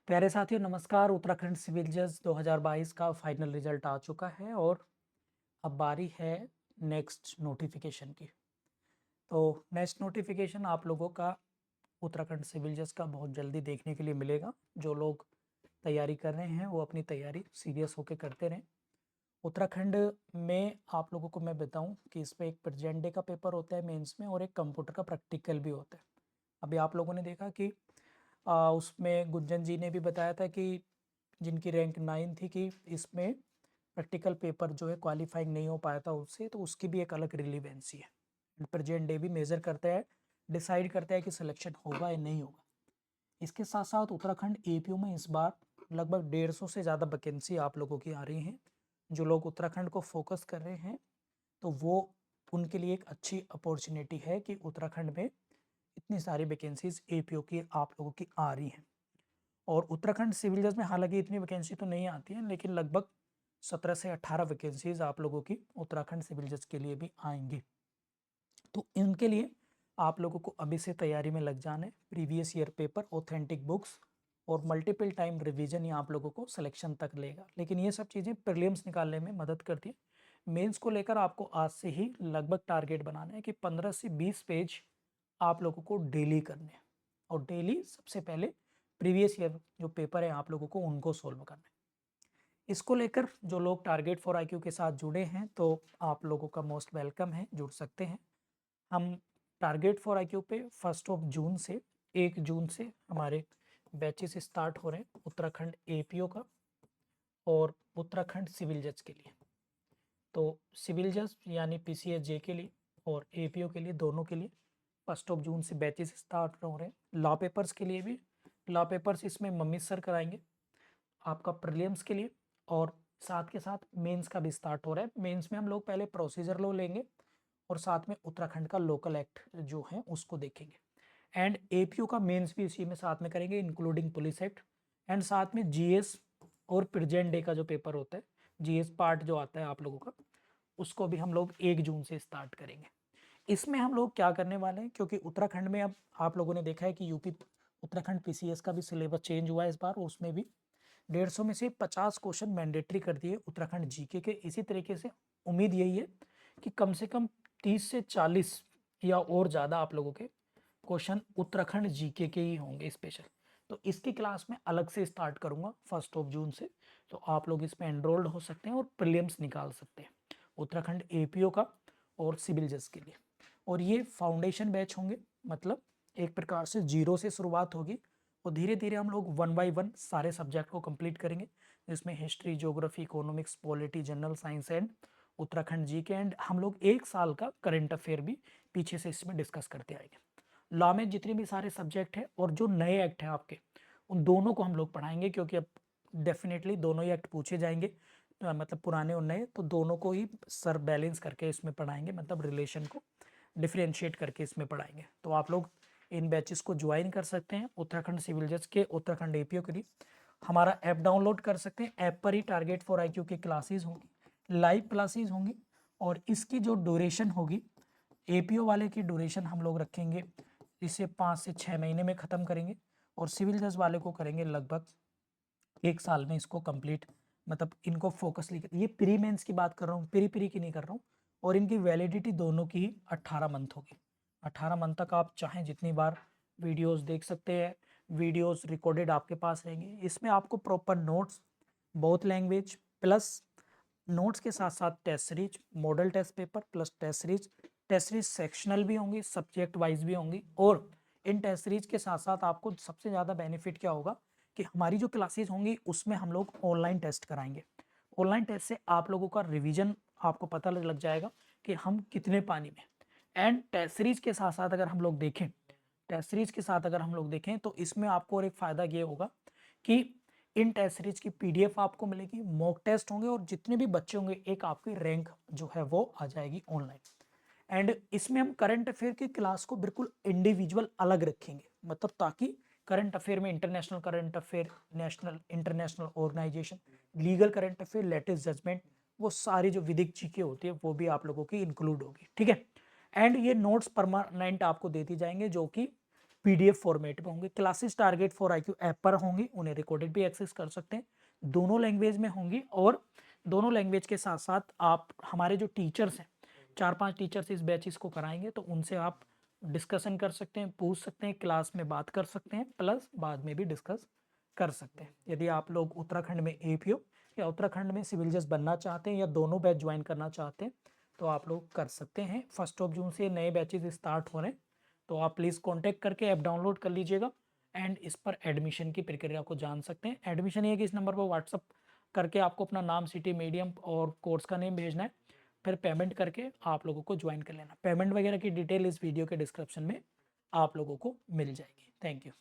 प्यारे साथियों नमस्कार। उत्तराखंड सिविल जज 2022 का फाइनल रिजल्ट आ चुका है और अब बारी है नेक्स्ट नोटिफिकेशन की। तो नेक्स्ट नोटिफिकेशन आप लोगों का उत्तराखंड सिविल जज का बहुत जल्दी देखने के लिए मिलेगा। जो लोग तैयारी कर रहे हैं वो अपनी तैयारी सीरियस होकर करते रहें। उत्तराखंड में आप लोगों को मैं बताऊं कि इसमें एक प्रेजेंट डे का पेपर होता है मेंस में और एक कंप्यूटर का प्रैक्टिकल भी होता है। अभी आप लोगों ने देखा कि उसमें गुंजन जी ने भी बताया था कि जिनकी रैंक 9 थी कि इसमें प्रैक्टिकल पेपर जो है क्वालिफाइंग नहीं हो पाया था उससे, तो उसकी भी एक अलग रिलीवेंसी है। प्रेजेंट डे भी मेजर करता है, डिसाइड करता है कि सिलेक्शन होगा या नहीं होगा। इसके साथ साथ उत्तराखंड एपीयू में इस बार लगभग 150 से ज़्यादा वैकेंसी आप लोगों की आ रही हैं। जो लोग उत्तराखंड को फोकस कर रहे हैं तो वो उनके लिए एक अच्छी अपॉर्चुनिटी है कि उत्तराखंड में इतनी सारी वैकेंसीज एपीओ की आप लोगों की आ रही हैं। और उत्तराखंड सिविल जज में हालांकि इतनी वैकेंसी तो नहीं आती है, लेकिन लगभग 17 से 18 वैकेंसीज आप लोगों की उत्तराखंड सिविल जज के लिए भी आएंगी। तो इनके लिए आप लोगों को अभी से तैयारी में लग जाना है। Previous year paper, authentic books और मल्टीपल टाइम रिवीजन ये आप लोगों को सिलेक्शन तक लेगा। लेकिन ये सब चीज़ें प्रीलिम्स निकालने में मदद करती है। मेंस को लेकर आपको आज से ही लगभग टारगेट बनाना है कि 15 से 20 पेज आप लोगों को डेली करने हैं। और डेली सबसे पहले प्रीवियस ईयर जो पेपर है आप लोगों को उनको सोल्व करना है। इसको लेकर जो लोग टारगेट फॉर आईक्यू के साथ जुड़े हैं तो आप लोगों का मोस्ट वेलकम है, जुड़ सकते हैं। हम टारगेट फॉर आईक्यू पे 1 जून से 1 जून से हमारे बैचेस स्टार्ट हो रहे हैं उत्तराखंड एपीओ का और उत्तराखंड सिविल जज के लिए। तो सिविल जज यानी पीसीएस जे के लिए और एपीओ के लिए, दोनों के लिए 1 जून से बैचेस स्टार्ट हो रहे हैं। लॉ पेपर्स के लिए भी, लॉ पेपर्स इसमें मम्मी सर कराएंगे आपका प्रीलिम्स के लिए, और साथ के साथ मेंस का भी स्टार्ट हो रहा है। मेंस में हम लोग पहले प्रोसीजर लॉ लेंगे और साथ में उत्तराखंड का लोकल एक्ट जो है उसको देखेंगे। एंड एपीयू का मेंस भी इसी में साथ में करेंगे, इंक्लूडिंग पुलिस एक्ट। एंड साथ में जीएस और प्रेजेंट डे का जो पेपर होता है, जीएस पार्ट जो आता है आप लोगों का, उसको भी हम लोग 1 जून से स्टार्ट करेंगे। इसमें हम लोग क्या करने वाले हैं, क्योंकि उत्तराखंड में अब आप लोगों ने देखा है कि यूपी उत्तराखंड पीसीएस का भी सिलेबस चेंज हुआ है इस बार, उसमें भी 150 में से 50 क्वेश्चन मैंडेटरी कर दिए उत्तराखंड जीके के। इसी तरीके से उम्मीद यही है कि कम से कम 30 से 40 या और ज़्यादा आप लोगों के क्वेश्चन उत्तराखंड जीके के ही होंगे स्पेशल। तो इसकी क्लास में अलग से स्टार्ट करूंगा 1 जून से, तो आप लोग इसमें एनरोल्ड हो सकते हैं और प्रीलिम्स निकाल सकते हैं उत्तराखंड एपीओ का और सिविल जज के लिए। और ये फाउंडेशन बैच होंगे, मतलब एक प्रकार से जीरो से शुरुआत होगी और धीरे धीरे हम लोग 1 बाय 1 सारे सब्जेक्ट को कंप्लीट करेंगे, जिसमें history, geography, economics, polity, general science and Uttarakhand G K. And हम लोग 1 साल का करंट अफेयर भी पीछे से इसमें डिस्कस करते आएंगे। लॉ में जितने भी सारे सब्जेक्ट हैं और जो नए एक्ट हैं आपके, उन दोनों को हम लोग पढ़ाएंगे, क्योंकि अब डेफिनेटली दोनों ही एक्ट पूछे जाएंगे, मतलब पुराने और नए, तो दोनों को ही सर बैलेंस करके इसमें पढ़ाएंगे, मतलब रिलेशन को डिफ्रेंशिएट करके इसमें पढ़ाएंगे। तो आप लोग इन बैचेस को ज्वाइन कर सकते हैं उत्तराखंड सिविल जज के, उत्तराखंड एपीओ के लिए। हमारा ऐप डाउनलोड कर सकते हैं, ऐप पर ही टारगेट फॉर आईक्यू की क्लासेस होंगी, लाइव क्लासेस होंगी। और इसकी जो ड्यूरेशन होगी, एपीओ वाले की ड्यूरेशन हम लोग रखेंगे, इसे 5 से 6 महीने में ख़त्म करेंगे, और सिविल जज वाले को करेंगे लगभग 1 साल में इसको कंप्लीट। मतलब इनको फोकस लेकर, ये प्री मेंस की बात कर रहा हूँ, प्री प्री की नहीं कर रहा हूँ। और इनकी वैलिडिटी दोनों की 18 मंथ होगी। 18 मंथ तक आप चाहें जितनी बार वीडियोस देख सकते हैं, वीडियोस रिकॉर्डेड आपके पास रहेंगे। इसमें आपको प्रॉपर नोट्स, बहुत लैंग्वेज प्लस नोट्स के साथ साथ test series, model test paper plus test series sectional भी होंगी, सब्जेक्ट वाइज भी होंगी। और इन टेस्ट सीरीज के साथ साथ आपको सबसे ज़्यादा बेनिफिट क्या होगा कि हमारी जो क्लासेस होंगी उसमें हम लोग ऑनलाइन टेस्ट कराएंगे। ऑनलाइन टेस्ट से आप लोगों का रिवीजन आपको पता लग जाएगा कि हम कितने पानी में। एंड टेस्ट सीरीज के साथ साथ अगर हम लोग देखें, टेस्ट सीरीज के साथ अगर हम लोग देखें तो इसमें आपको और एक फ़ायदा ये होगा कि इन टेस्ट सीरीज की पीडीएफ आपको मिलेगी, मॉक टेस्ट होंगे, और जितने भी बच्चे होंगे एक आपकी रैंक जो है वो आ जाएगी ऑनलाइन। एंड इसमें हम करंट अफेयर की क्लास को बिल्कुल इंडिविजुअल अलग रखेंगे, मतलब ताकि करंट अफेयर में international current affair, national international organisation, legal current affair, latest judgment, वो सारी जो विधिक चीजें होती है वो भी आप लोगों की इंक्लूड होगी। ठीक है। एंड ये नोट्स परमानेंट आपको देती जाएंगे, जो कि PDF फॉर्मेट में होंगे। Classes target for IQ app पर होंगी, उन्हें रिकॉर्डेड भी एक्सेस कर सकते हैं, दोनों लैंग्वेज में होंगी। और दोनों लैंग्वेज के साथ साथ आप हमारे जो टीचर्स हैं, 4-5 टीचर्स इस बैचेस को कराएंगे, तो उनसे आप डिस्कशन कर सकते हैं, पूछ सकते हैं, क्लास में बात कर सकते हैं, प्लस बाद में भी डिस्कस कर सकते हैं। यदि आप लोग उत्तराखंड में APO या उत्तराखंड में सिविल जज बनना चाहते हैं या दोनों बैच ज्वाइन करना चाहते हैं तो आप लोग कर सकते हैं। 1 जून से नए बैचेस स्टार्ट हो रहे हैं, तो आप प्लीज़ कांटेक्ट करके ऐप डाउनलोड कर लीजिएगा एंड इस पर एडमिशन की प्रक्रिया को जान सकते हैं। एडमिशन ये कि इस नंबर पर व्हाट्सअप करके आपको अपना नाम, सिटी, मीडियम और कोर्स का नेम भेजना है, फिर पेमेंट करके आप लोगों को ज्वाइन कर लेना। पेमेंट वगैरह की डिटेल इस वीडियो के डिस्क्रिप्शन में आप लोगों को मिल जाएगी। Thank you.